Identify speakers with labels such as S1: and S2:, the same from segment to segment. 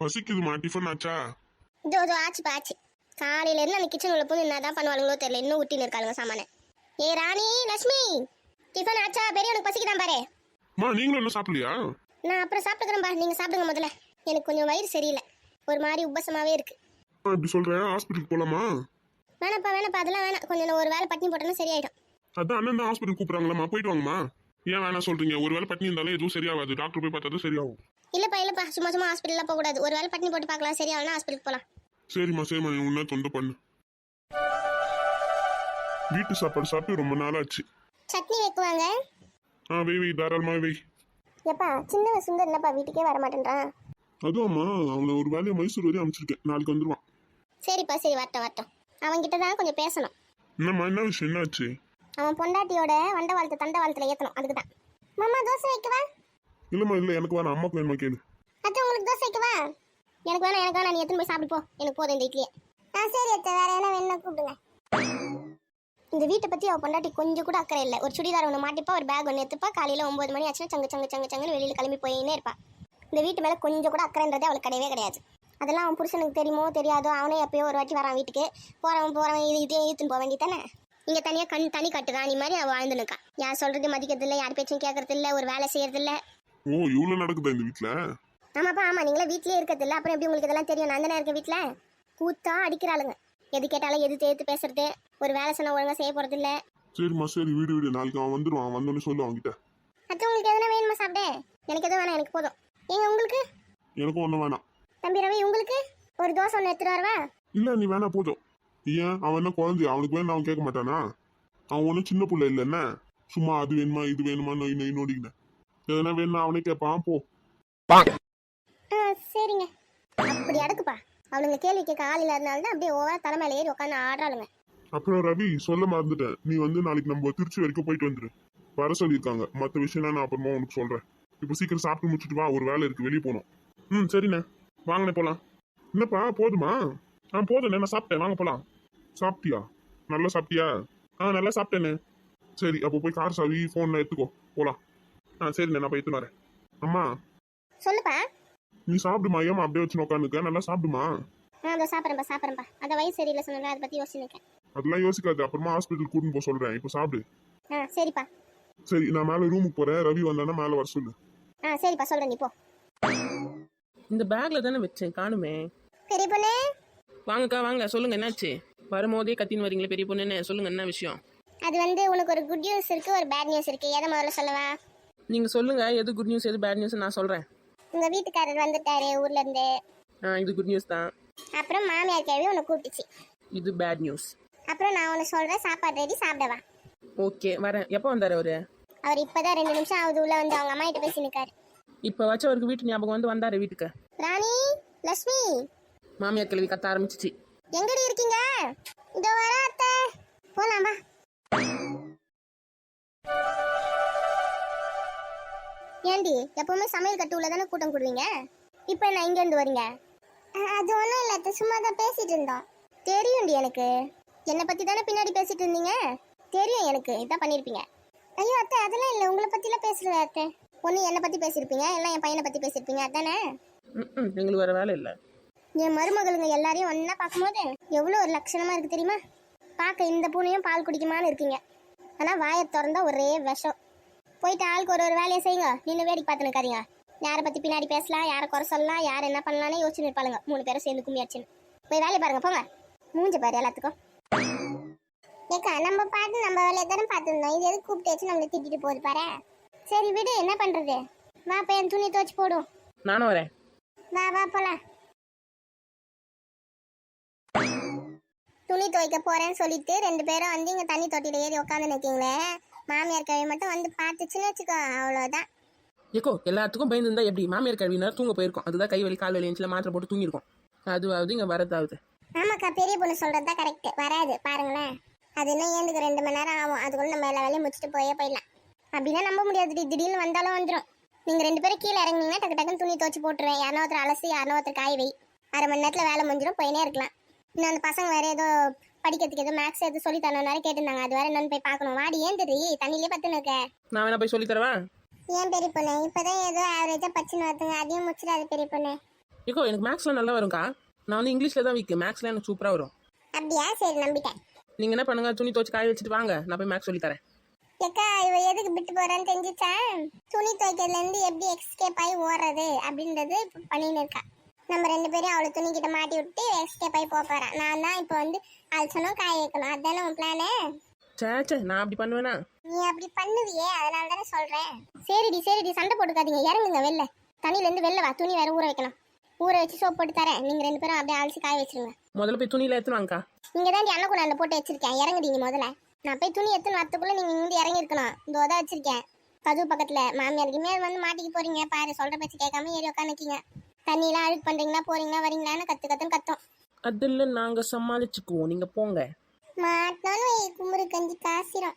S1: பசிக்குதுமா, tiffin ஆச்சா?
S2: இதோ ஆச்சுப்பா ஆச்சு. காலையில இருந்து அந்த கிச்சன் உள்ள போய் என்னதான் பண்ணுவாளுங்களோ தெரியல, இன்னும் ஊட்டின்னு இருக்காளுங்க சாமான. ஏ ராணி, லட்சுமி, டிஃபன் ஆச்சா? பெரியவனுக்கு பசிக்குதான் பாரு.
S1: நீங்களும் இன்னும் சாப்பிடலையா?
S2: நான் அப்புறம் சாப்பிட்டுக்கிறேன்பா, நீங்க சாப்பிடுங்க முதல்ல. எனக்கு கொஞ்சம் வயிறு சரியில்லை, ஒரு மாதிரி உபசமாவே இருக்கு.
S1: இப்படி சொல்றேன், ஹாஸ்பிட்டலுக்கு போலாமா?
S2: வேணாப்பா அதெல்லாம் வேணாம். கொஞ்சம் ஒரு வேலை பட்டினி போட்டோன்னா சரியாயிடும்.
S1: அதான் அண்ணன் தான் ஹாஸ்பிட்டல் கூப்பிடுறாங்களா, போயிட்டு வாங்கம்மா. ஏன் வேணாம் சொல்றீங்க? ஒரு வேலை பட்டினி இருந்தாலும் எதுவும் சரியாகாது, டாக்டர் போய் பார்த்தா தான் சரியாகும்.
S2: இல்லப்பா சும்மா ஹாஸ்பிட்டல்லாம் போக கூடாது. ஒரு வேலை பட்டினி போட்டு பார்க்கலாம், சரியாகலாம் ஹாஸ்பிட்டலுக்கு போலாம்.
S1: சரிம்மா நீ உன்ன தொண்டை பண்ணு. வீட்டு சாப்பாடு சாப்பிட்டு ரொம்ப நாள் ஆச்சு.
S2: சட்னி வைக்குவாங்க.
S1: வை தாராளமா வை.
S2: எப்பா சின்ன சுந்தர் என்னப்பா வீட்டுக்கே வர மாட்டேன்றான்?
S1: அதுவாம்மா, அவனை ஒரு வேலையை மைசூர் வரையும் அமைச்சிருக்கேன், நாளைக்கு வந்துருவான்.
S2: சரிப்பா சரி, வரட்டும். அவன்கிட்ட தான் கொஞ்சம் பேசணும்.
S1: என்னம்மா, என்ன விஷயம், என்ன ஆச்சு?
S2: அவன் பொண்டாட்டியோட வண்ட வாழ்த்து தண்ட வாழ்த்துல ஏத்தணும், அதுக்கு தான். மாமா தோசை வைக்கவா?
S1: இல்லம்மா இல்ல, எனக்கு வேணாம், அம்மாக்கு வேணுமா கேளு.
S2: அத்தை உங்களுக்கு தோசை வைக்கவா? எனக்கு வேணாம், நீ எத்தனை போய் சாப்பிட்டு போ, எனக்கு போதும் இந்த இட்லியே. சரி அத்தை, வேற என்ன வேணும் கூப்பிடுங்க. இந்த வீட்டை பத்தி அவ பொண்டாட்டி கொஞ்சம் கூட அக்கறை இல்லை. ஒரு சுடிதார் ஒன்று மாட்டிப்பா, ஒரு பேக் ஒன்று எடுத்துப்பா, காலையில 9 மணி ஆச்சுன்னா சங்கு வெளியில கிளம்பி போயின்னே இருப்பா. இந்த வீட்டு மேல கொஞ்சம் கூட அக்கறைன்றதே அவளுக்கு கிடையவே கிடையாது. அதெல்லாம் அவன் புருஷனுக்கு தெரியுமோ தெரியாதோ, அவனே எப்பயோ ஒரு வாட்டி வரான் வீட்டுக்கு, போறவன் இதையும் ஈத்துன்னு போக வேண்டியதானே. இங்க தனியா தனி கட்டுதான் நீ மாதிரி அவ வாழ்ந்துனுக்கா. யார் சொல்றது மதிக்கிறது இல்லை, யார் பேச்சும் கேட்கறது இல்லை, ஒரு வேலை செய்யறது இல்லை.
S1: இவ்வளவு நடக்குதா இந்த வீட்டுல?
S2: ஆமா, நீங்களே வீட்லயே இருக்கிறது இல்லை, அப்புறம் எப்படி உங்களுக்கு இதெல்லாம் தெரியும்? நான் தானே இருக்கேன் வீட்டுல. கூத்தா அடிக்கிறாளுங்க, எது கேட்டாலும் எது தேர்த்து பேசுறது, ஒரு வேலை சொன்னா ஒழுங்கா செய்ய போறது இல்ல.
S1: சரிம்மா சரி, வீடு நாளைக்கு அவன் வந்துருவான், வந்தோன்னு சொல்லு அவன்கிட்ட.
S2: அத்தை உங்களுக்கு எதுனா வேணுமா சாப்பிடு? எனக்கு எதுவும் வேணாம், எனக்கு போதும். ஏங்க உங்களுக்கு?
S1: எனக்கும் ஒன்றும் வேணாம்.
S2: தம்பி ரவி, உங்களுக்கு ஒரு தோசை ஒன்று எடுத்துட்டு வரவா?
S1: இல்ல நீ வேணா போதும். ஏன், அவன் என்ன குழந்தை, அவனுக்கு வேணும் அவன் கேட்க மாட்டானா? அவன் ஒன்றும் சின்ன பிள்ளை இல்லை என்ன, சும்மா அது வேணுமா இது வேணுமா நொய் நோடிக்கினேன். எதனா வேணும்னா அவனே கேட்பான், போ.
S2: சரிங்க, அப்படி அடக்குப்பா. அவளுங்க கேள்வி கேட்க ஆள் இல்லாதனால தான் அப்படியே ஓவரா தலைமையில ஏறி உட்காந்து ஆடுறாளுங்க.
S1: அப்புறம் ரவி, சொல்ல மறந்துட்டேன், நீ நாளைக்கு நம்ம திருச்சி வரைக்கும் போயிட்டு வந்துரு. வர சொல்லியிருக்காங்க, மற்ற விஷயம் நான் அப்புறமா உனக்கு சொல்றேன். இப்போ சீக்கிரம் சாப்பிட்டு முடிச்சுட்டு வா, ஒரு வேலை இருக்கு, வெளியே போகணும். சரிண்ணே, வாங்கண்ணே போலாம். என்னப்பா போதுமா? போதுண்ணே, நான் சாப்பிட்டேன், வாங்க போலாம். சாப்பிட்டியா? நல்லா சாப்பிட்டியா? நல்லா சாப்பிட்டேண்ணே. சரி, அப்போ போய் கார் சாவி ஃபோன் எடுத்துக்கோ, போலாம். சரிண்ணே, நான் போய் எடுத்துன்னு வரேன். அம்மா
S2: சொல்லுப்பா.
S1: நீ சாப்பிடுமா, ஏமா அப்படியே வச்சு உட்காந்துக்க, நல்லா சாப்பிடுமா.
S2: அதை சாப்பிட்றேன்ப்பா. அந்த வயசு சரியில்லை சொன்னா அதை பத்தி யோசிச்சுருக்கேன்.
S1: அதெல்லாம் யோசிக்காது, அப்புறமா ஹாஸ்பிட்டல் கூட்டின்னு போக சொல்றேன், இப்போ சாப்பிடு.
S2: சரிப்பா.
S1: சரி, நான் மேலே ரூமுக்கு போறேன், ரவி வந்தானா மேலே வர சொல்லு.
S2: சரிப்பா, சொல்றேன், நீ போ.
S3: இந்த பேக்ல தானே வச்சேன், காணுமே.
S2: பெரிய பொண்ணு
S3: வாங்கக்கா வாங்க, சொல்லுங்க என்னாச்சு? வரும்போதே கத்தின்னு வரீங்களே பெரிய பொண்ணுன்னு, சொல்லுங்க என்ன விஷயம்?
S2: அது உனக்கு ஒரு குட் நியூஸ் இருக்கு, ஒரு பேட் நியூஸ் இருக்கு. எதை முதல்ல சொல்லவா?
S3: நீங்க சொல்லுங்க, எது குட் நியூஸ் எது பேட் நியூஸ் நான் சொல்றேன்.
S2: உங்க வீட்டுக்காரர் வந்துட்டாரு ஊர்ல இருந்து.
S3: இது குட் நியூஸ் தான்.
S2: அப்புறம் மாமியார் கேள்வி உன்னை கூப்பிட்டுச்சு,
S3: இது பேட் நியூஸ்.
S2: அப்புறம் நான் உனக்கு சொல்றேன், சாப்பாடு ரெடி, சாப்பிடவா?
S3: ஓகே வரேன். எப்போ வந்தாரு அவரு?
S2: அவர் இப்பதான் 2 நிமிஷம் ஆகுது உள்ள வந்து அவங்க அம்மா கிட்ட பேசி நிக்காரு.
S3: இப்ப வச்சவருக்கு வீட்டு ஞாபகம் வந்து வந்தாரு வீட்டுக்கு.
S2: ராணி, லட்சுமி,
S3: மாமியார் கேள்வி கத்த ஆரம்பிச்சிச்சு.
S2: எங்கடி இருக்கீங்க? இதோ வர அத்தை, போலாம் வா. ஏண்டி எப்பவுமே சமையல் கட்டு உள்ளதானே கூட்டம் கூடுவீங்க, இப்ப என்ன இங்க இருந்து வரீங்க? அது ஒண்ணும் இல்ல அத்தை, சும்மா தான் பேசிட்டு இருந்தோம். தெரியும்டி எனக்கு, என்னை பத்தி தானே பின்னாடி பேசிட்டு இருந்தீங்க, தெரியும் எனக்கு, இதான் பண்ணிருப்பீங்க. ஐயோ அத்தை, அதெல்லாம் இல்ல, உங்களை பத்தி எல்லாம் பேசுறது அத்தை. ஒண்ணு என்னை பத்தி பேசிருப்பீங்க, எல்லாம் என் பையனை பத்தி பேசிருப்பீங்க, அதானே?
S3: எங்களுக்கு வேற வேலை இல்ல.
S2: என் மருமகளுங்க எல்லாரையும் ஒன்னா பார்க்கும்போது எவ்வளவு ஒரு லட்சணமா இருக்கு தெரியுமா? பார்க்க இந்த பூனையும் பால் குடிக்குமான்னு இருக்கீங்க, ஆனா வாயை திறந்தா ஒரே விஷம். போயிட்டு ஆளுக்கு ஒரு வேலையை செய்யுங்க, நின்று வேடிக்கை பார்த்து நிற்காதீங்க. யாரை பத்தி பின்னாடி பேசலாம், யாரை குறை சொல்லலாம், யார் என்ன பண்ணலான்னு யோசிச்சு நிற்பாளுங்க 3 பேரும் சேர்ந்து கும்மியாச்சுன்னு. போய் வேலையை பாருங்க, போங்க. மூஞ்ச பாரு எல்லாத்துக்கும். ஏக்கா, நம்ம பாட்டு நம்ம வேலையை தானே பார்த்துருந்தோம், இது எதுக்கு கூப்பிட்டு வச்சு நம்மளை திட்டிட்டு போகுது பாரு. சரி விடு, என்ன பண்றது, வா போய் என் துணி துவச்சு போடும்.
S3: நானும் வரேன்.
S2: வா போலாம். துணி துவைக்க போறேன்னு சொல்லிட்டு 2 பேரும் வந்து இங்க தண்ணி தொட்டில ஏறி உட்காந்து நிக்கீங்களே, மாமியார் கழுவி மட்டும் வந்து பார்த்துச்சுன்னு வச்சுக்கோ, அவ்வளவுதான்.
S3: ஏக்கோ, எல்லாத்துக்கும் பயந்து இருந்தா எப்படி? மாமியார் கழுவி நேரம் தூங்க போயிருக்கோம், அதுதான் கை வலி கால் வலி இருந்துச்சுல, மாத்திரை போட்டு தூங்கிருக்கோம். அதுவாவது இங்க வரதாவது.
S2: ஆமாக்கா, பெரிய பொண்ணு சொல்றதுதான் கரெக்ட், வராது பாருங்களேன். அது இன்னும் ஏந்துக்கு 2 மணி நேரம் ஆகும், அதுக்குள்ள நம்ம எல்லா வேலையும் முடிச்சுட்டு போயிடலாம். அப்படின்னா நம்ப முடியாது, திடீர்னு வந்தாலும் வந்துடும். நீங்க 2 பேரும் கீழே இறங்குனீங்கன்னா டக்கு டக்குன்னு துணி துவச்சு போட்டுருவேன். யாரோ ஒருத்தர் அலசி, யாரோ ஒருத்தர் காய் வை, 1/2 மணி நேரத்துல வேலை முடிஞ்சிடும், போயினே இருக்கலாம். இன்னும் அந்த பசங்க வேற ஏதோ படிக்கிறதுக்கு ஏதோ மேக்ஸ் எது சொல்லி தரணும் கேட்டுருந்தாங்க, அது வேற என்னன்னு போய் பார்க்கணும். வாடி, ஏன் தெரியும் தண்ணியிலே பத்துன்னு இருக்க?
S3: நான் வேணா போய் சொல்லி தரவா?
S2: ஏன் பெரிய பொண்ணு, இப்பதான் ஏதோ ஆவரேஜா பச்சுன்னு வருதுங்க, அதையும் முடிச்சிடாது பெரிய பொண்ணு.
S3: ஏக்கோ எனக்கு மேக்ஸ்லாம் நல்லா வரும்க்கா. நான் வந்து இங்கிலீஷில் தான் வீக், மேக்ஸ்லாம் எனக்கு சூப்பராக வரும்.
S2: அப்படியா, சரி நம்பிட்டேன்.
S3: நீங்கள் என்ன பண்ணுங்க, துணி துவச்சி காய வச்சுட்டு வாங்க, நான் போய் மேக்ஸ் சொல்லித்தரேன்.
S2: ஏக்கா இவ எதுக்கு விட்டு போறான்னு தெரிஞ்சுச்சா? துணி துவைக்கிறதுல இருந்து எப்படி எஸ்கேப் ஆகி ஓடுறது அப்படின்றது இப்போ பண்ணின்னு இருக்கா. நம்ம 2 பேரும் அவளை துணி கிட்ட மாட்டி விட்டு எஸ்கேப் ஆகி போறேன். நான் தான் இப்போ வந்து அலசணும் காய வைக்கணும், அதுதானே உன் பிளானு?
S3: சே நான் அப்படி பண்ணுவேனா?
S2: நீ அப்படி பண்ணுவியே, அதனால தானே சொல்றேன். சரிடி சண்டை போட்டுக்காதீங்க, இறங்குங்க வெளில. தண்ணியில இருந்து வெளில வா, துணி வேற ஊற வைக்கணும். ஊற வச்சு சோப் போட்டு தரேன், நீங்க 2 பேரும் அப்படியே அலசி காய வச்சிருங்க.
S3: முதல்ல போய் துணியில் எடுத்துன்னு வாங்கக்கா.
S2: நீங்க தான் அண்ணன் கூட போட்டு வச்சிருக்கேன், இறங்குதீங்க முதல்ல. நான் போய் துணி எடுத்துன்னு வரத்துக்குள்ள நீங்க இங்க இறங்கி இருக்கணும். இந்த உதா வச்சிருக்கேன் கதவு பக்கத்துல. மாமியாருக்கு மேல் வந்து மாட்டிக்கு போறீங்க பாரு, சொல்ற பேச்சு கேட்காம ஏறி உட்காந்துக்கீங்க. தண்ணியெல்லாம் அழுக்கு பண்றீங்களா, போறீங்களா, வரீங்களான்னு கத்துன்னு கத்தும்.
S3: அதில் நாங்கள் சமாளிச்சுக்குவோம், நீங்கள் போங்க.
S2: மாட்டாலும் குமுறு கஞ்சி காசிரும்.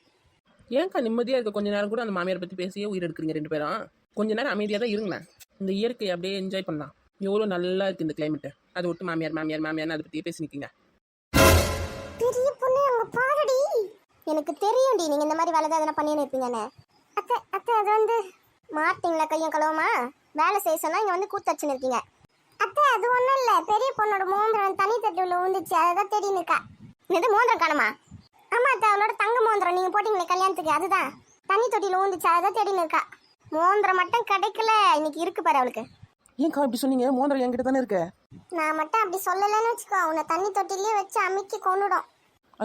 S3: ஏன்க்கா நிம்மதியாக இருக்க கொஞ்ச நேரம் கூட அந்த மாமியாரை பற்றி பேசியே உயிர் எடுக்கிறீங்க 2 பேரும்? கொஞ்ச நேரம் அமைதியாக தான் இருங்களேன், இந்த இயற்கையை அப்படியே என்ஜாய் பண்ணலாம். எவ்வளோ நல்லா இருக்குது இந்த கிளைமேட்டு. அதை விட்டு மாமியார்னு அதை பற்றியே பேசி நிற்கிங்க.
S2: பெரிய பொண்ணு அவங்க பாருடி. எனக்கு தெரியும்டி நீங்க இந்த மாதிரி வேலை தான் எதனா பண்ணி இருப்பீங்கன்னு. அத்தை அது வந்து மாட்டிங்களா கையும் கழுவுமா? வேலை செய்ய சொன்னா இங்க வந்து கூத்தச்சுன்னு இருக்கீங்க. அத்தை அது ஒண்ணும் இல்ல, பெரிய பொண்ணோட மோந்திரம் தனி தட்டுல விழுந்துச்சு, அதான் தேடி நிக்கா. இது மோந்திரம் காணுமா? ஆமா அத்தை, அவளோட தங்க மோந்திரம் நீங்க போட்டீங்களே கல்யாணத்துக்கு, அதுதான் தண்ணி தொட்டியில விழுந்துச்சு, அதான் தேடி நிக்கா. மோந்திரம் மட்டும் கிடைக்கல, இன்னைக்கு இருக்கு பாரு அவளுக்கு.
S3: ஏன்க்கா இப்படி சொன்னீங்க? மோந்திரம் என்கிட்ட தானே இருக்கு.
S2: நான் மட்டும் அப்படி சொல்லலன்னு வச்சுக்கோ, உன்னை தண்ணி தொட்டிலே வச்சு அமுக்கி கொன்னுடும்.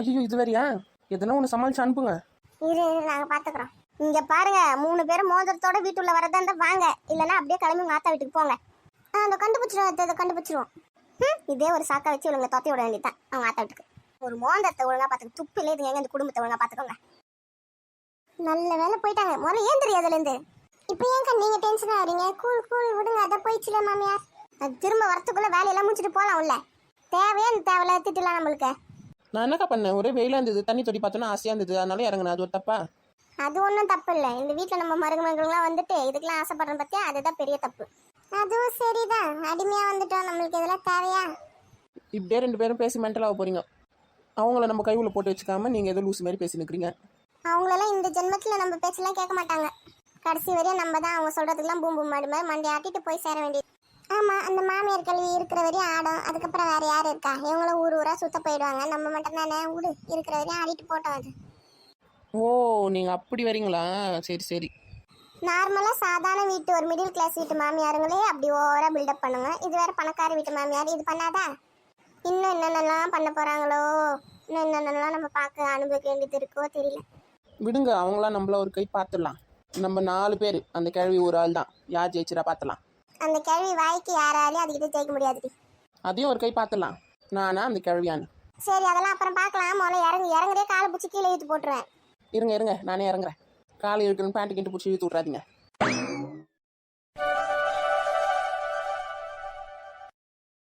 S3: ஐயோ இது வேறையா? எதனா ஒன்று சமாளிச்சு அனுப்புங்க.
S2: இரு நாங்க பாத்துக்கிறோம். இங்க பாருங்க, 3 பேரும் மோதிரத்தோட வீட்டுள்ள வரதா இருந்தா வாங்க, இல்லைன்னா அப்படியே கிளம்பி உங்க ஆத்தா வீட்டுக்கு போங்க. அந்த கண்டுபிடிச்சிருவோம். இதே ஒரு சாக்கா வச்சு இவங்க தொத்தி விட வேண்டியதான் அவங்க ஆத்தா வீட்டுக்கு. ஒரு மோதிரத்தை ஒழுங்கா பாத்துக்க, துப்பு இல்லை இது, எங்க இந்த குடும்பத்தை ஒழுங்கா பாத்துக்கோங்க. நல்ல வேலை போயிட்டாங்க, முதல்ல ஏன் தெரியும் அதுல இருந்து. இப்போ ஏங்க நீங்க டென்ஷன் ஆகிறீங்க? கூல் விடுங்க, அதை போயிடுச்சுல மாமியார். அது திரும்ப வரத்துக்குள்ள வேலையெல்லாம் முடிச்சுட்டு போகலாம் உள்ள. தேவையில்ல திட்டுலாம் நம்மளுக்கு.
S3: நான் என்னக்கா பண்ணேன்? ஒரே வெயிலாக இருந்தது, தண்ணி தொட்டி பார்த்தோன்னா ஆசையாக இருந்தது, அதனால இறங்கினேன். அது ஒரு தப்பா?
S2: அது ஒன்றும் தப்பு இல்லை. இந்த வீட்டில் நம்ம மருமகள்லாம் வந்துட்டு இதுக்கெல்லாம் ஆசைப்படுறோம் பார்த்தியா, அதுதான் பெரிய தப்பு. அதுவும் சரிதான், அடிமையாக வந்துட்டோம், நம்மளுக்கு இதெல்லாம் தேவையா?
S3: இப்படியே 2 பேரும் பேசி மென்டலாக போகிறீங்க. அவங்கள நம்ம கை உள்ள போட்டு வச்சுக்காம நீங்கள் ஏதோ லூஸ் மாதிரி பேசி நிற்கிறீங்க.
S2: அவங்களெல்லாம் இந்த ஜென்மத்தில் நம்ம பேச்செல்லாம் கேட்க மாட்டாங்க. கடைசி வரையும் நம்ம தான் அவங்க சொல்கிறதுக்கெல்லாம் பூம்பு மாடு மாதிரி மண்டி ஆட்டிட்டு போய் சேர வேண்டியது. ஆமாம், அந்த மாமியார் கல்வி இருக்கிற வரையும் ஆடும், அதுக்கப்புறம் வேறு யார் இருக்கா? இவங்களும் ஊராக சுத்த போயிடுவாங்க, நம்ம மட்டும் தானே விடு, இருக்கிற வரையும் ஆடிட்டு போட்டோம். அது
S3: ஓ நீங்கள் அப்படி வரீங்களா? சரி.
S2: நார்மலாக சாதாரண வீட்டு ஒரு மிடில் கிளாஸ் வீட்டு மாமியாருங்களே அப்படி ஓவராக பில்டப் பண்ணுங்க. இது வேறு பணக்கார வீட்டு மாமியார், இது பண்ணாதா? இன்னும் என்னென்னலாம் பண்ண போகிறாங்களோ, இன்னும் என்னென்னலாம் நம்ம பார்க்க அனுபவிக்க வேண்டியது இருக்கோ தெரியல.
S3: விடுங்க, அவங்களாம் நம்மள ஒரு கை பார்த்துடலாம். நம்ம 4 பேர், அந்த கேள்வி ஒரு ஆள் தான், யார் ஜெயிச்சிரா பார்த்துலாம்.
S2: அந்த கேள்வி வாய்க்கு யாராலையும் அதுக்கிட்ட ஜெயிக்க முடியாதுடி.
S3: அதையும் ஒரு கை பார்த்துடலாம், நானா அந்த கேள்வியான்னு.
S2: சரி அதெல்லாம் அப்புறம் பார்க்கலாம், முதல்ல இறங்குறே காலை பிடிச்சி கீழே இழுத்து போட்டுருவேன்.
S3: இருங்க நானே இறங்குறேன். காலை இழுக்கணும், பேண்ட்டு கிட்ட பிடிச்சி இழுத்து விட்றாதீங்க.